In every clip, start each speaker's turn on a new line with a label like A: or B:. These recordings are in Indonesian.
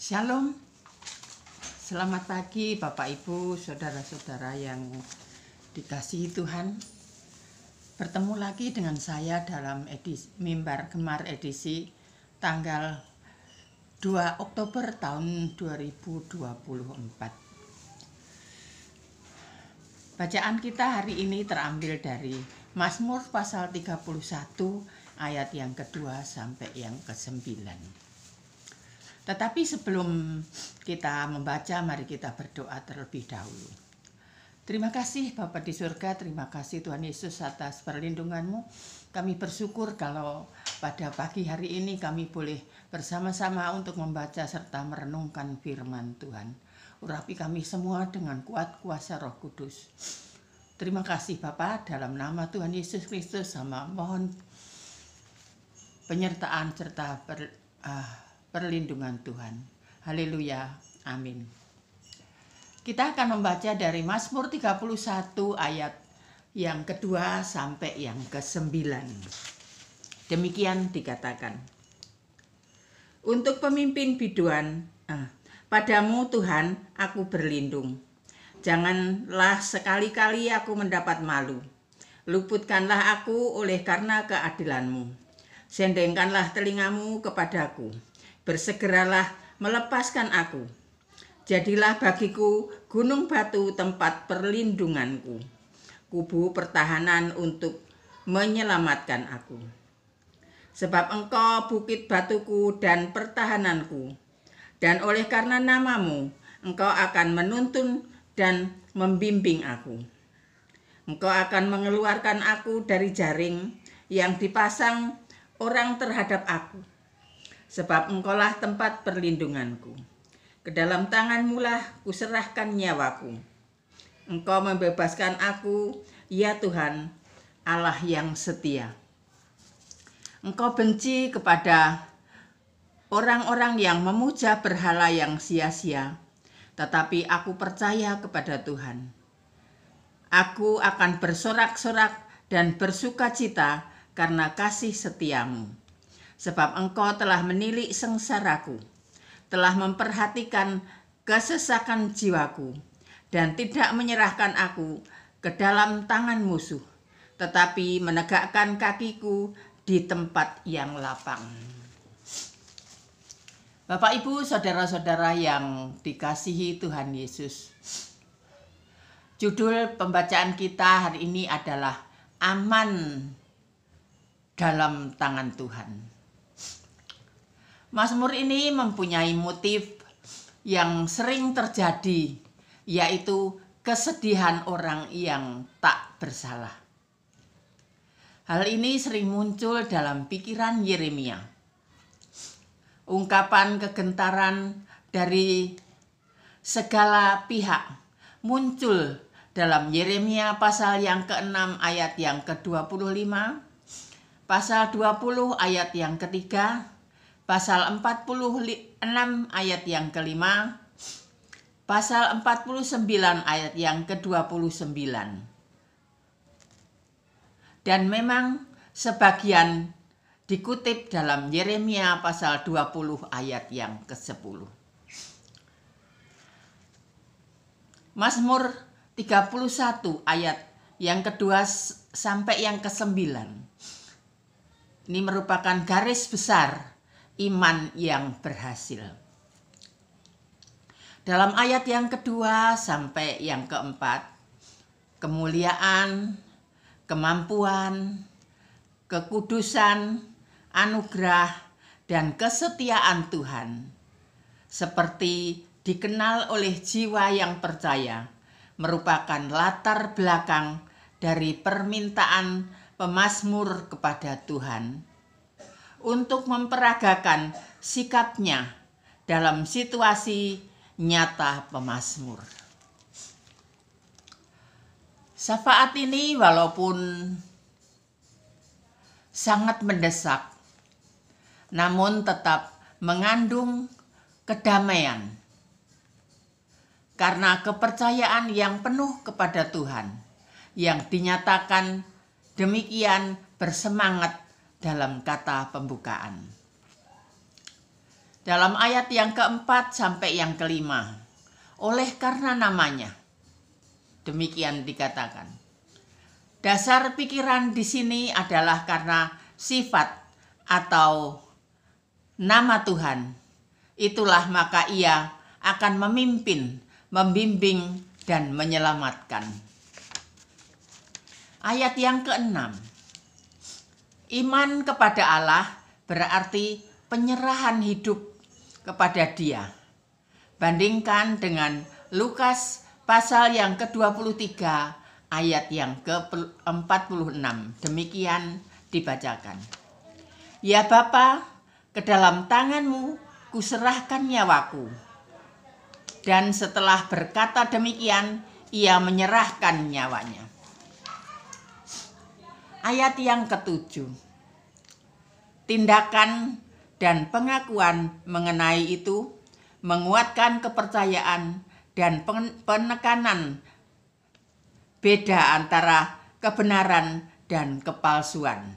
A: Shalom, selamat pagi Bapak Ibu, Saudara-saudara yang dikasihi Tuhan. Bertemu lagi dengan saya dalam Mimbar Gemar edisi tanggal 2 Oktober tahun 2024. Bacaan kita hari ini terambil dari Mazmur pasal 31 ayat yang kedua sampai yang ke-9. Tetapi sebelum kita membaca, mari kita berdoa terlebih dahulu. Terima kasih Bapa di surga, terima kasih Tuhan Yesus atas perlindungan-Mu. Kami bersyukur kalau pada pagi hari ini kami boleh bersama-sama untuk membaca serta merenungkan firman Tuhan. Urapi kami semua dengan kuat kuasa Roh Kudus. Terima kasih Bapa, dalam nama Tuhan Yesus Kristus, sama mohon penyertaan serta perlindungan Tuhan. Haleluya. Amin. Kita akan membaca dari Mazmur 31 ayat yang kedua sampai yang ke-9. Demikian dikatakan. Untuk pemimpin biduan, padamu Tuhan aku berlindung. Janganlah sekali-kali aku mendapat malu. Luputkanlah aku oleh karena keadilan-Mu. Sendengkanlah telingamu kepadaku. Bersegeralah melepaskan aku. Jadilah bagiku gunung batu tempat perlindunganku, kubu pertahanan untuk menyelamatkan aku. Sebab Engkau bukit batuku dan pertahananku, dan oleh karena namamu, Engkau akan menuntun dan membimbing aku. Engkau akan mengeluarkan aku dari jaring yang dipasang orang terhadap aku. Sebab Engkaulah tempat perlindunganku. Ke dalam tangan-Mu lah kuserahkan nyawaku. Engkau membebaskan aku, ya Tuhan, Allah yang setia. Engkau benci kepada orang-orang yang memuja berhala yang sia-sia, tetapi aku percaya kepada Tuhan. Aku akan bersorak-sorak dan bersukacita karena kasih setiamu. Sebab Engkau telah menilik sengsaraku, telah memperhatikan kesesakan jiwaku, dan tidak menyerahkan aku ke dalam tangan musuh, tetapi menegakkan kakiku di tempat yang lapang. Bapak Ibu, saudara-saudara yang dikasihi Tuhan Yesus, judul pembacaan kita hari ini adalah Aman dalam Tangan Tuhan. Mazmur ini mempunyai motif yang sering terjadi, yaitu kesedihan orang yang tak bersalah. Hal ini sering muncul dalam pikiran Yeremia. Ungkapan kegentaran dari segala pihak muncul dalam Yeremia pasal yang ke-6 ayat yang ke-25, pasal 20 ayat yang ke-3, pasal 46 ayat yang ke-5, pasal 49 ayat yang ke-29. Dan memang sebagian dikutip dalam Yeremia pasal 20 ayat yang ke-10. Mazmur 31 ayat yang kedua sampai yang ke-9. Ini merupakan garis besar iman yang berhasil. Dalam ayat yang kedua sampai yang keempat, kemuliaan, kemampuan, kekudusan, anugerah, dan kesetiaan Tuhan seperti dikenal oleh jiwa yang percaya merupakan latar belakang dari permintaan pemazmur kepada Tuhan untuk memperagakan sikapnya dalam situasi nyata pemazmur. Syafaat ini walaupun sangat mendesak, namun tetap mengandung kedamaian karena kepercayaan yang penuh kepada Tuhan yang dinyatakan demikian bersemangat dalam kata pembukaan. dalam ayat yang keempat sampai yang kelima. Oleh karena namanya, demikian dikatakan. Dasar pikiran di sini adalah karena sifat atau nama Tuhan. Itulah maka ia akan memimpin, membimbing, dan menyelamatkan. Ayat yang keenam. Iman kepada Allah berarti penyerahan hidup kepada Dia. Bandingkan dengan Lukas pasal yang ke-23 ayat yang ke-46. Demikian dibacakan. Ya Bapa, ke dalam tanganmu kuserahkan nyawaku. Dan setelah berkata demikian, ia menyerahkan nyawanya. Ayat yang ke-7. Tindakan dan pengakuan mengenai itu menguatkan kepercayaan dan penekanan beda antara kebenaran dan kepalsuan.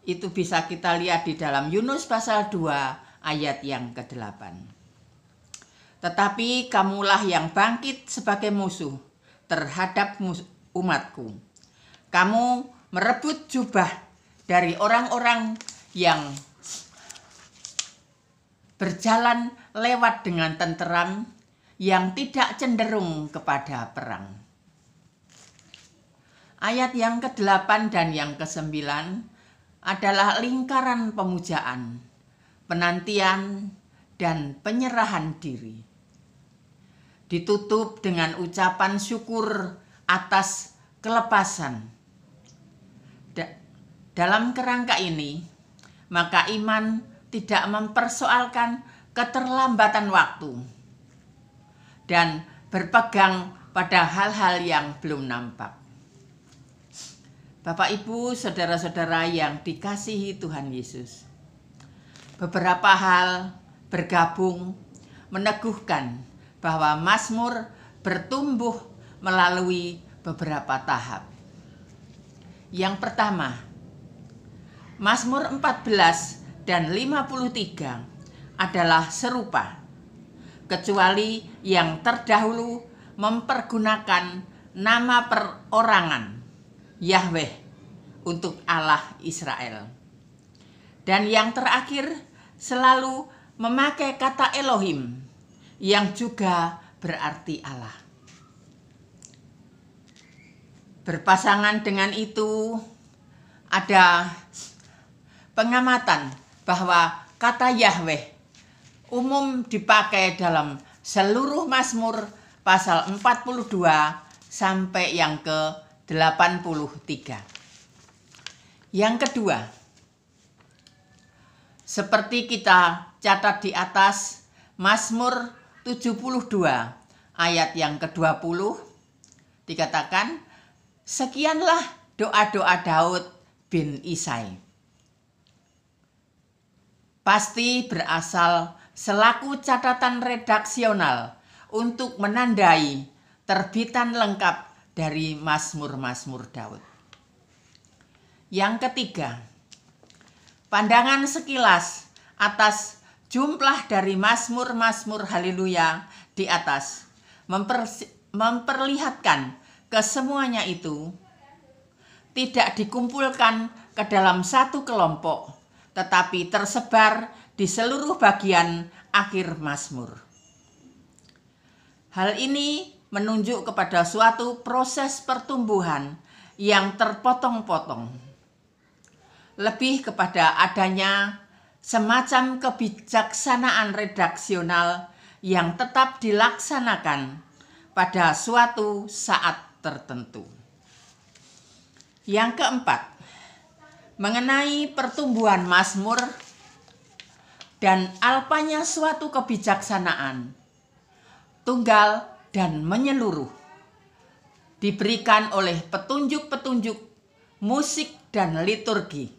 A: Itu bisa kita lihat di dalam Yunus pasal 2 ayat yang ke-8. Tetapi kamulah yang bangkit sebagai musuh terhadap umatku. Kamu merebut jubah dari orang-orang yang berjalan lewat dengan tenteram, yang tidak cenderung kepada perang. Ayat yang ke-8 dan yang ke-9 adalah lingkaran pemujaan, penantian, dan penyerahan diri. Ditutup dengan ucapan syukur atas kelepasan. Dalam kerangka ini, maka iman tidak mempersoalkan keterlambatan waktu dan berpegang pada hal-hal yang belum nampak. Bapak, Ibu, saudara-saudara yang dikasihi Tuhan Yesus, beberapa hal bergabung meneguhkan bahwa Mazmur bertumbuh melalui beberapa tahap. Yang pertama, Mazmur 14 dan 53 adalah serupa, kecuali yang terdahulu mempergunakan nama perorangan Yahweh untuk Allah Israel. Dan yang terakhir selalu memakai kata Elohim yang juga berarti Allah. Berpasangan dengan itu ada pengamatan bahwa kata Yahweh umum dipakai dalam seluruh Mazmur pasal 42 sampai yang ke-83. Yang kedua, seperti kita catat di atas, Mazmur 72 ayat yang ke-20 dikatakan, sekianlah doa-doa Daud bin Isai. Pasti berasal selaku catatan redaksional untuk menandai terbitan lengkap dari Mazmur-Mazmur Daud. Yang ketiga, pandangan sekilas atas jumlah dari Mazmur-Mazmur Haleluya di atas memperlihatkan kesemuanya itu tidak dikumpulkan ke dalam satu kelompok, tetapi tersebar di seluruh bagian akhir Mazmur. Hal ini menunjuk kepada suatu proses pertumbuhan yang terpotong-potong, lebih kepada adanya semacam kebijaksanaan redaksional yang tetap dilaksanakan pada suatu saat tertentu. Yang keempat, mengenai pertumbuhan Mazmur dan alpanya suatu kebijaksanaan tunggal dan menyeluruh diberikan oleh petunjuk-petunjuk musik dan liturgi,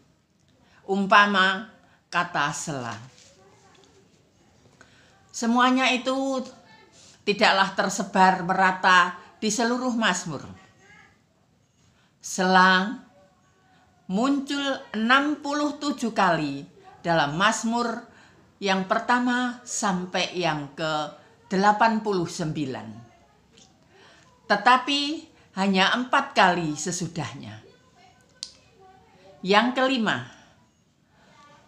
A: umpama kata sela. Semuanya itu tidaklah tersebar merata di seluruh Mazmur. Sela muncul 67 kali dalam Mazmur yang pertama sampai yang ke-89. Tetapi hanya 4 kali sesudahnya. Yang kelima,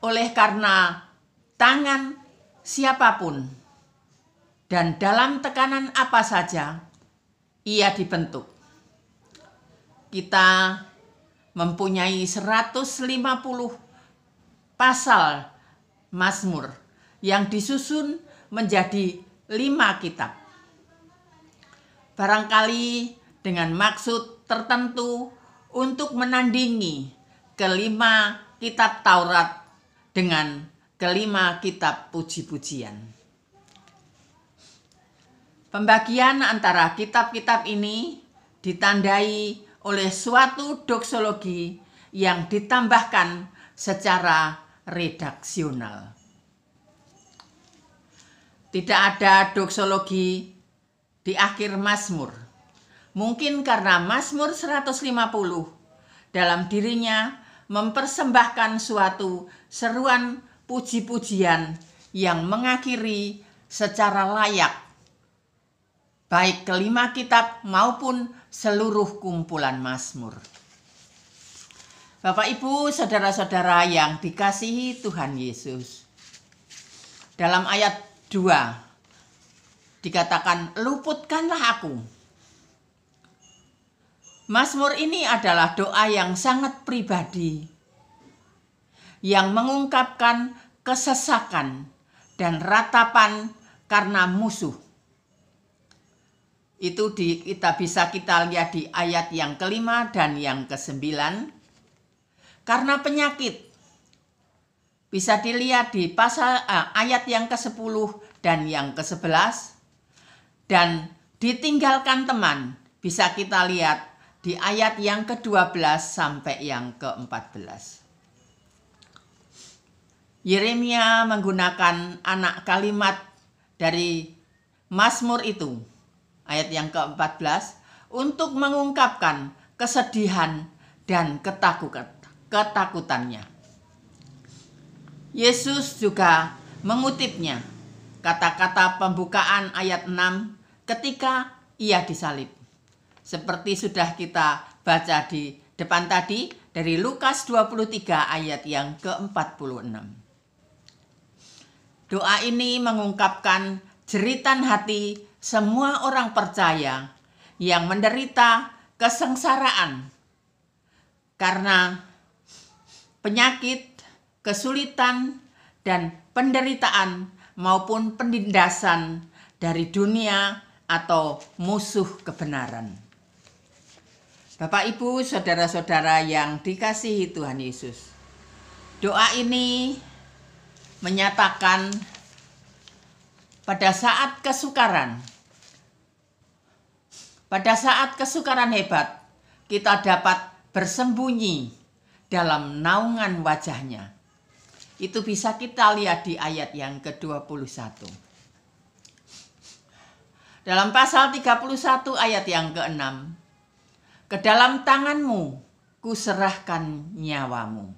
A: oleh karena tangan siapapun dan dalam tekanan apa saja ia dibentuk. Kita mempunyai 150 pasal Mazmur yang disusun menjadi 5 kitab. Barangkali dengan maksud tertentu untuk menandingi kelima kitab Taurat dengan kelima kitab puji-pujian. Pembagian antara kitab-kitab ini ditandai oleh suatu doksologi yang ditambahkan secara redaksional. Tidak ada doksologi di akhir Mazmur. Mungkin karena Mazmur 150 dalam dirinya mempersembahkan suatu seruan puji-pujian yang mengakhiri secara layak baik kelima kitab maupun seluruh kumpulan Mazmur. Bapak, Ibu, saudara-saudara yang dikasihi Tuhan Yesus, dalam ayat 2 dikatakan, luputkanlah aku. Mazmur ini adalah doa yang sangat pribadi, yang mengungkapkan kesesakan dan ratapan karena musuh. Itu kita bisa lihat di ayat yang kelima dan yang ke-9. Karena penyakit, bisa dilihat di ayat yang ke-10 dan yang ke-11. Dan ditinggalkan teman, bisa kita lihat di ayat yang ke-12 sampai yang ke-14. Yeremia menggunakan anak kalimat dari Mazmur itu, ayat yang ke-14, untuk mengungkapkan kesedihan dan ketakutannya. Yesus juga mengutipnya, kata-kata pembukaan ayat 6 ketika ia disalib. Seperti sudah kita baca di depan tadi dari Lukas 23 ayat yang ke-46. Doa ini mengungkapkan jeritan hati semua orang percaya yang menderita kesengsaraan karena penyakit, kesulitan, dan penderitaan maupun penindasan dari dunia atau musuh kebenaran. Bapak, Ibu, saudara-saudara yang dikasihi Tuhan Yesus, doa ini menyatakan pada saat kesukaran hebat, kita dapat bersembunyi dalam naungan wajahnya. Itu bisa kita lihat di ayat yang ke-21. Dalam pasal 31 ayat yang ke-6, ke dalam tanganmu kuserahkan nyawamu.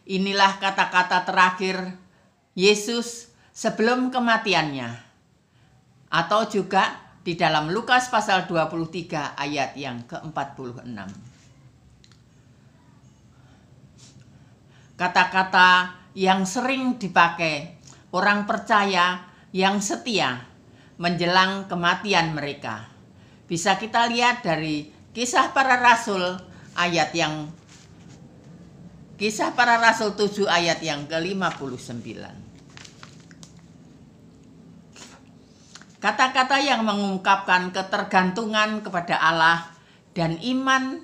A: Inilah kata-kata terakhir Yesus sebelum kematiannya. Atau juga di dalam Lukas pasal 23 ayat yang ke-46. Kata-kata yang sering dipakai orang percaya yang setia menjelang kematian mereka. Bisa kita lihat dari Kisah Para Rasul 7 ayat yang ke-59. Kata-kata yang mengungkapkan ketergantungan kepada Allah dan iman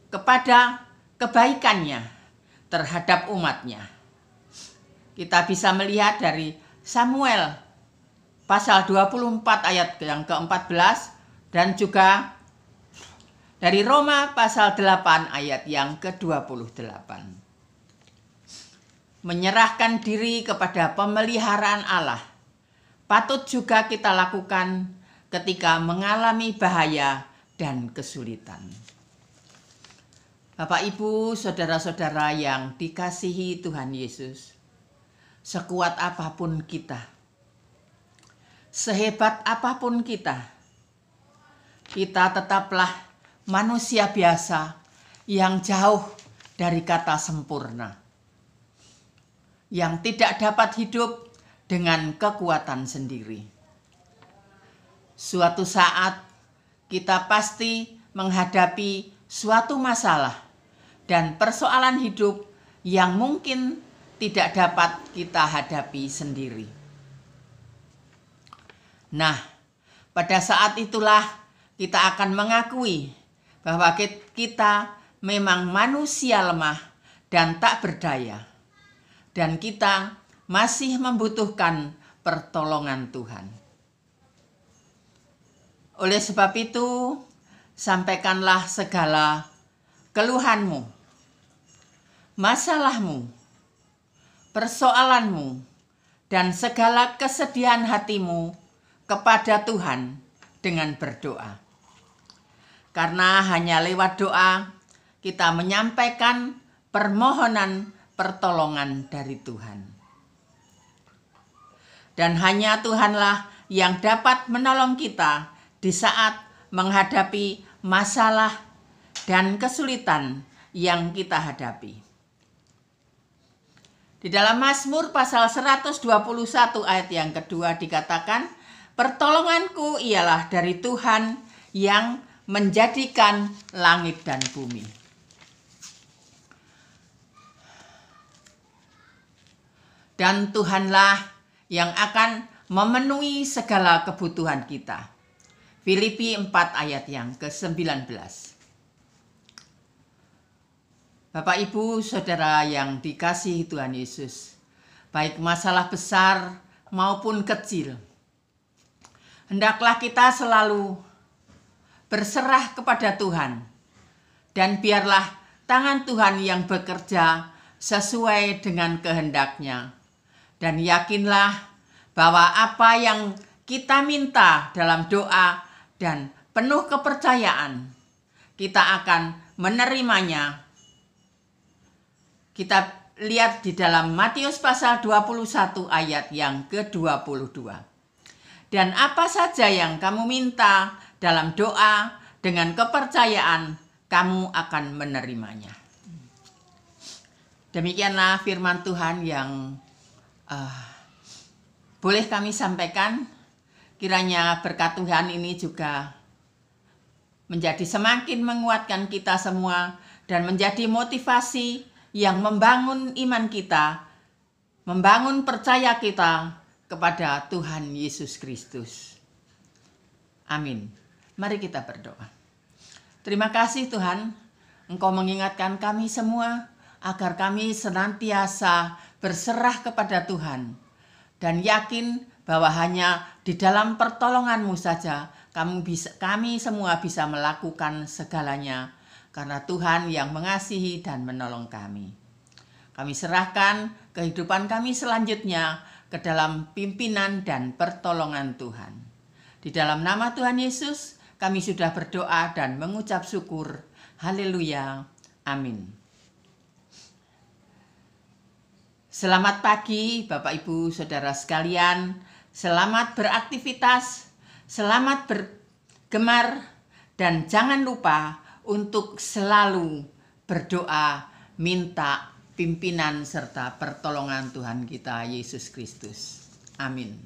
A: kepada kebaikannya terhadap umatnya. Kita bisa melihat dari Samuel pasal 24 ayat yang ke-14 dan juga dari Roma pasal 8 ayat yang ke-28. Menyerahkan diri kepada pemeliharaan Allah patut juga kita lakukan ketika mengalami bahaya dan kesulitan. Bapak, Ibu, saudara-saudara yang dikasihi Tuhan Yesus, sekuat apapun kita, sehebat apapun kita tetaplah manusia biasa yang jauh dari kata sempurna, yang tidak dapat hidup dengan kekuatan sendiri. Suatu saat kita pasti menghadapi suatu masalah dan persoalan hidup yang mungkin tidak dapat kita hadapi sendiri. Nah, pada saat itulah kita akan mengakui bahwa kita memang manusia lemah dan tak berdaya, dan kita masih membutuhkan pertolongan Tuhan. Oleh sebab itu, sampaikanlah segala keluhanmu, masalahmu, persoalanmu, dan segala kesedihan hatimu kepada Tuhan dengan berdoa. Karena hanya lewat doa kita menyampaikan permohonan pertolongan dari Tuhan. Dan hanya Tuhanlah yang dapat menolong kita di saat menghadapi masalah dan kesulitan yang kita hadapi. Di dalam Mazmur pasal 121 ayat yang kedua dikatakan, pertolonganku ialah dari Tuhan yang menjadikan langit dan bumi. Dan Tuhanlah yang akan memenuhi segala kebutuhan kita. Filipi 4 ayat yang ke-19. Bapak, Ibu, Saudara yang dikasihi Tuhan Yesus, baik masalah besar maupun kecil, hendaklah kita selalu berserah kepada Tuhan, dan biarlah tangan Tuhan yang bekerja sesuai dengan kehendak-Nya. Dan yakinlah bahwa apa yang kita minta dalam doa dan penuh kepercayaan, kita akan menerimanya. Kita lihat di dalam Matius pasal 21 ayat yang ke-22. Dan apa saja yang kamu minta dalam doa dengan kepercayaan, kamu akan menerimanya. Demikianlah firman Tuhan yang boleh kami sampaikan. Kiranya berkat Tuhan ini juga menjadi semakin menguatkan kita semua dan menjadi motivasi yang membangun iman kita, membangun percaya kita kepada Tuhan Yesus Kristus. Amin. Mari kita berdoa. Terima kasih Tuhan, Engkau mengingatkan kami semua agar kami senantiasa berserah kepada Tuhan dan yakin bahwa hanya di dalam pertolongan-Mu saja kami semua bisa melakukan segalanya, karena Tuhan yang mengasihi dan menolong kami. Kami serahkan kehidupan kami selanjutnya ke dalam pimpinan dan pertolongan Tuhan. Di dalam nama Tuhan Yesus kami sudah berdoa dan mengucap syukur. Haleluya. Amin. Selamat pagi Bapak Ibu Saudara sekalian. Selamat beraktivitas, selamat bergemar, dan jangan lupa untuk selalu berdoa minta pimpinan serta pertolongan Tuhan kita Yesus Kristus. Amin.